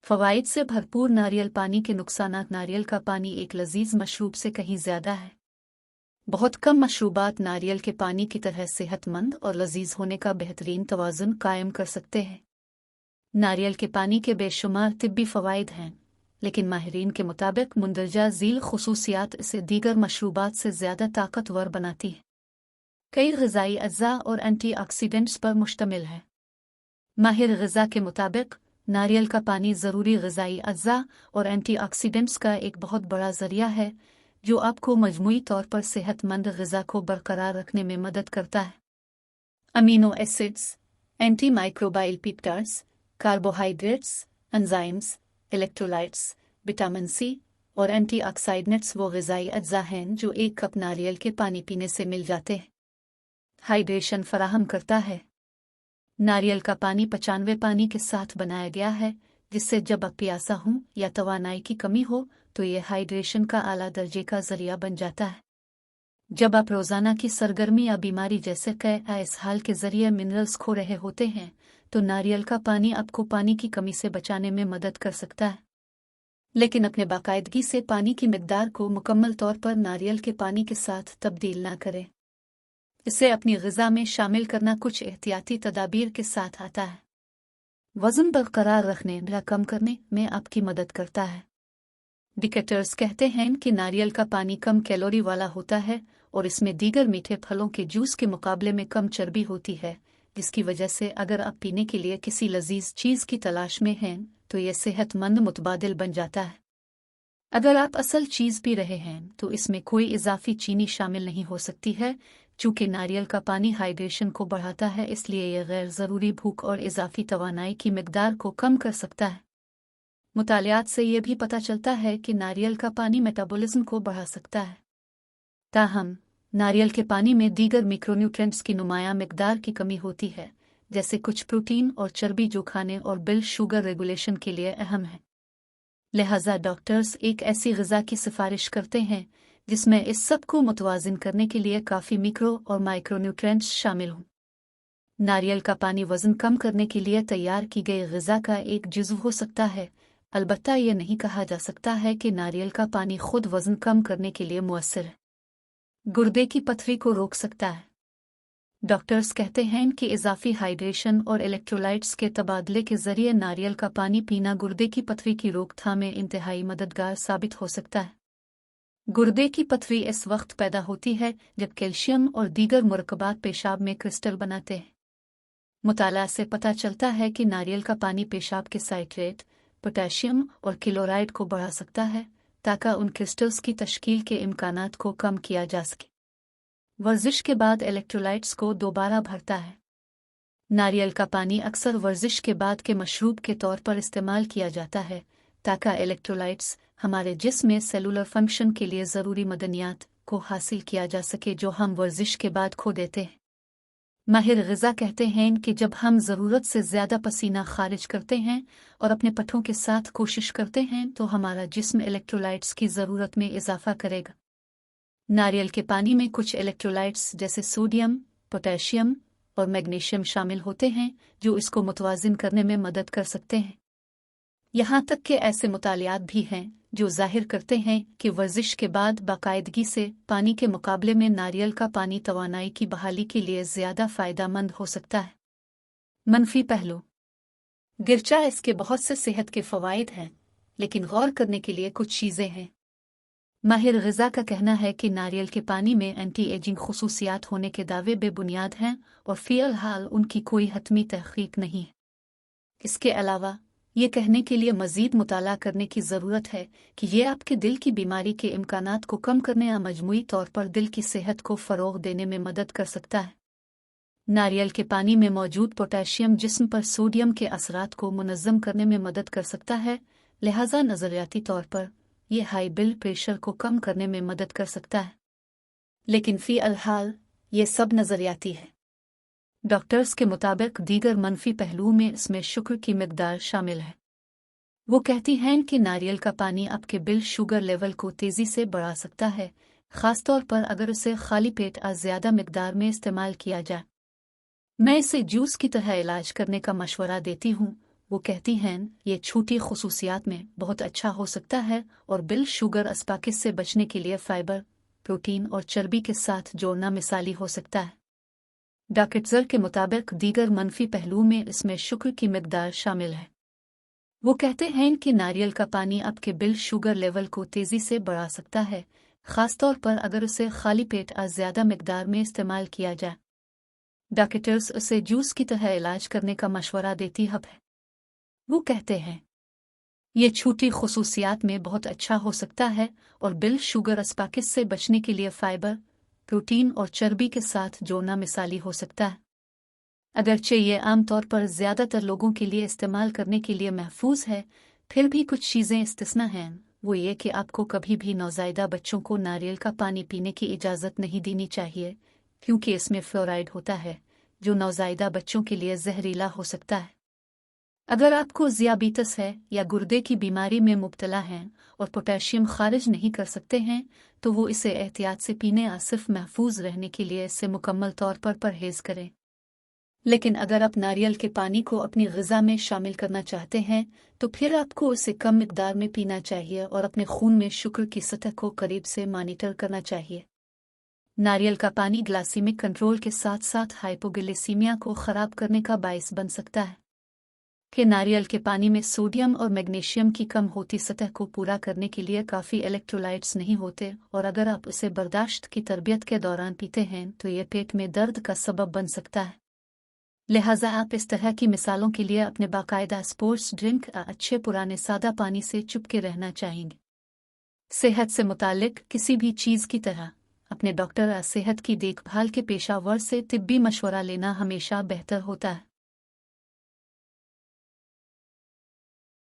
फ़वाइद से भरपूर नारियल पानी के नुकसानात। नारियल का पानी एक लजीज मशरूब से कहीं ज़्यादा है। बहुत कम मशरूबात नारियल के पानी की तरह सेहतमंद और लजीज होने का बेहतरीन तवाज़ुन कायम कर सकते हैं। नारियल के पानी के बेशुमार तिब्बी फ़वाइद हैं, लेकिन माहिरीन के मुताबिक मुंदरजा झील खुसूसियात इसे दीगर मशरूबात से ज़्यादा ताकतवर बनाती है। कई ग़िज़ाई अज्जा और एंटीऑक्सीडेंट्स पर मुश्तमिल है। माहिर ग़िज़ा के मुताबिक नारियल का पानी ज़रूरी ग़िज़ाई अज्जा और एंटीऑक्सीडेंट्स का एक बहुत बड़ा ज़रिया है, जो आपको मजमूई तौर पर सेहतमंद ग़िज़ा को बरकरार रखने में मदद करता है। Amino acids, anti microbial peptides, carbohydrates, enzymes, electrolytes, vitamin C और एंटीऑक्सीडेंट्स वो ग़िज़ाई अज्जा हैं जो एक कप नारियल के पानी पीने से मिल जाते हैं। हाइड्रेशन फराहम करता है। नारियल का पानी 95 पानी के साथ बनाया गया है, जिससे जब आप प्यासा हो या तवानाई की कमी हो तो ये हाइड्रेशन का आला दर्जे का ज़रिया बन जाता है। जब आप रोज़ाना की सरगर्मी या बीमारी जैसे कई इसहाल के ज़रिए मिनरल्स खो रहे होते हैं, तो नारियल का पानी आपको पानी की कमी से बचाने में मदद कर सकता है। लेकिन अपने बाकायदगी से पानी की मिकदार को मुकम्मल तौर पर नारियल के पानी के साथ तब्दील ना करें। इसे अपनी ग़िज़ा में शामिल करना कुछ एहतियाती तदाबीर के साथ आता है। वज़न बरकरार रखने या कम करने में आपकी मदद करता है। डिकेटर्स कहते हैं कि नारियल का पानी कम कैलोरी वाला होता है और इसमें दीगर मीठे फलों के जूस के मुकाबले में कम चर्बी होती है, जिसकी वजह से अगर आप पीने के लिए किसी लजीज चीज़ की तलाश में हैं तो यह सेहतमंद मुतबादिल बन जाता है। अगर आप असल चीज़ पी रहे हैं तो इसमें कोई इजाफी चीनी शामिल नहीं हो सकती है। चूँकि नारियल का पानी हाइड्रेशन को बढ़ाता है, इसलिए यह गैर ज़रूरी भूख और इजाफी तवानाई की मिकदार को कम कर सकता है। मुतालियात से यह भी पता चलता है कि नारियल का पानी मेटाबॉलिज्म को बढ़ा सकता है। ताहम नारियल के पानी में दीगर माइक्रोन्यूट्रिएंट्स की नुमायां मिकदार की कमी होती है, जैसे कुछ प्रोटीन और चर्बी जो खाने और ब्लड शुगर रेगुलेशन के लिए अहम है। लिहाजा डॉक्टर्स एक ऐसी ग़िज़ा की सिफारिश करते हैं जिसमें इस सब को मुतवाज़िन करने के लिए काफ़ी मिक्रो और माइक्रोन्यूट्रिएंट्स शामिल हों। नारियल का पानी वज़न कम करने के लिए तैयार की गई ग़िज़ा का एक जुज़्व हो सकता है। अलबत्ता यह नहीं कहा जा सकता है कि नारियल का पानी खुद वज़न कम करने के लिए मुअस्सिर है। गुर्दे की पथरी को रोक सकता है। डॉक्टर्स कहते हैं कि इजाफी हाइड्रेशन और इलेक्ट्रोलाइट्स के तबादले के ज़रिए नारियल का पानी पीना गुर्दे की पथरी की रोकथाम में इंतहाई मददगार साबित हो सकता है। गुर्दे की पथरी इस वक्त पैदा होती है जब कैल्शियम और दीगर मुरक्कबात पेशाब में क्रिस्टल बनाते हैं। मुताला से पता चलता है कि नारियल का पानी पेशाब के साइट्रेट, पोटेशियम और क्लोराइड को बढ़ा सकता है, ताकि उन क्रिस्टल्स की तश्कील के इम्कानात को कम किया जा सके। वर्जिश के बाद इलेक्ट्रोलाइट्स को दोबारा भरता है। नारियल का पानी अक्सर वर्जिश के बाद के मशरूब के तौर पर इस्तेमाल किया जाता है, ताकि इलेक्ट्रोलाइट्स हमारे जिस्म में सेलुलर फंक्शन के लिए ज़रूरी मदनियात को हासिल किया जा सके, जो हम वर्जिश के बाद खो देते हैं। माहिर ग़िज़ा कहते हैं कि जब हम ज़रूरत से ज़्यादा पसीना खारिज करते हैं और अपने पट्ठों के साथ कोशिश करते हैं तो हमारा जिस्म इलेक्ट्रोलाइट्स की ज़रूरत में इजाफ़ा करेगा। नारियल के पानी में कुछ इलेक्ट्रोलाइट्स जैसे सोडियम, पोटेशियम और मैग्नीशियम शामिल होते हैं, जो इसको मुतवाज़िन करने में मदद कर सकते हैं। यहाँ तक कि ऐसे मुतालियात भी हैं जो ज़ाहिर करते हैं कि वर्जिश के बाद बाकायदगी से पानी के मुकाबले में नारियल का पानी तवानाई की बहाली के लिए ज़्यादा फ़ायदेमंद हो सकता है। मनफी पहलू गिरचा इसके बहुत से सेहत के फ़वाइद हैं, लेकिन गौर करने के लिए कुछ चीज़ें हैं। माहिर ग़िज़ा का कहना है कि नारियल के पानी में एंटी एजिंग खुसूसियात होने के दावे बेबुनियाद हैं और फ़िलहाल उनकी कोई हतमी तहक़ीक़ नहीं है। इसके अलावा ये कहने के लिए मज़ीद मुताला करने की ज़रूरत है कि ये आपके दिल की बीमारी के इम्कानात को कम करने या मजमूई तौर पर दिल की सेहत को फ़रोग़ देने में मदद कर सकता है। नारियल के पानी में मौजूद पोटेशियम जिस्म पर सोडियम के असरात को मुनज़्ज़म करने में मदद कर सकता है, लिहाजा नज़रियाती तौर पर यह हाई ब्लड प्रेशर को कम करने में मदद कर सकता है। लेकिन फ़िलहाल ये सब नज़रियाती है। डॉक्टर्स के मुताबिक दीगर मनफी पहलुओं में इसमें शुगर की मिकदार शामिल है। वो कहती हैं कि नारियल का पानी आपके ब्लड शुगर लेवल को तेज़ी से बढ़ा सकता है, ख़ास तौर पर अगर उसे खाली पेट ज़्यादा मिकदार में इस्तेमाल किया जाए। मैं इसे जूस की तरह इलाज करने का मशवरा देती हूँ, वो कहती हैं ये छोटी खसूसियात में बहुत अच्छा हो सकता है और बिल शुगर अस्पाकिस से बचने के लिए फाइबर, प्रोटीन और चर्बी के साथ जोड़ना मिसाली हो सकता है। डॉक्टर के मुताबिक दीगर मनफी पहलू में इसमें शुक्र की मिकदार शामिल है। वो कहते हैं कि नारियल का पानी आपके बिल शुगर लेवल को तेज़ी से बढ़ा सकता है, ख़ासतौर पर अगर उसे खाली पेट ज़्यादा मिकदार में इस्तेमाल किया जाए। डॉक्टर्स उसे जूस की तरह इलाज करने का मशवरा देती है। वो कहते हैं ये छोटी खसूसियात में बहुत अच्छा हो सकता है और बिल शुगर अस्पाकिस से बचने के लिए फाइबर, प्रोटीन और चर्बी के साथ जोड़ना मिसाली हो सकता है। अगरचे ये आमतौर पर ज़्यादातर लोगों के लिए इस्तेमाल करने के लिए महफूज है, फिर भी कुछ चीज़ें इस्तिस्ना हैं। वो ये कि आपको कभी भी नौज़ायदा बच्चों को नारियल का पानी पीने की इजाज़त नहीं देनी चाहिए, क्योंकि इसमें फ्लोराइड होता है जो नौज़ायदा बच्चों के लिए जहरीला हो सकता है। अगर आपको ज़ियाबीतस है या गुर्दे की बीमारी में मुब्तला हैं और पोटेशियम खारिज नहीं कर सकते हैं, तो वो इसे एहतियात से पीने या सिर्फ महफूज रहने के लिए इससे मुकम्मल तौर पर परहेज़ करें। लेकिन अगर आप नारियल के पानी को अपनी ग़िज़ा में शामिल करना चाहते हैं, तो फिर आपको उसे कम मिकदार में पीना चाहिए और अपने खून में शुगर की सतह को करीब से मॉनिटर करना चाहिए। नारियल का पानी ग्लाइसेमिक कंट्रोल के साथ साथ हाइपोग्लाइसीमिया को ख़राब करने का बायस बन सकता है। कि नारियल के पानी में सोडियम और मैग्नीशियम की कम होती सतह को पूरा करने के लिए काफ़ी इलेक्ट्रोलाइट्स नहीं होते, और अगर आप उसे बर्दाश्त की तरबियत के दौरान पीते हैं तो ये पेट में दर्द का सबब बन सकता है। लिहाजा आप इस तरह की मिसालों के लिए अपने बाकायदा स्पोर्ट्स ड्रिंक या अच्छे पुराने सादा पानी से चुपके रहना चाहेंगे। सेहत से मुतालिक किसी भी चीज़ की तरह अपने डॉक्टर या सेहत की देखभाल के पेशावर से तिब्बी मशवरा लेना हमेशा बेहतर होता है।